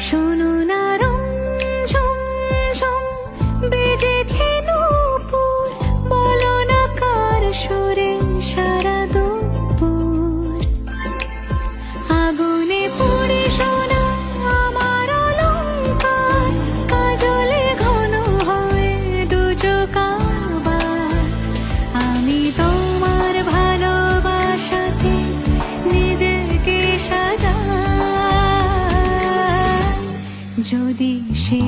শোনো না রং ঝুম ঝুম বেজেছে নূপুর, বলো না কার সুরে সারা দুপুর। আগুনে পুড়ে সোনা আমার অলংকার, কাজলে ঘন হয় দু চোখ আবার। আমি তোমার ভালোবাসাতে নিজেকে সাজাই, যদি সে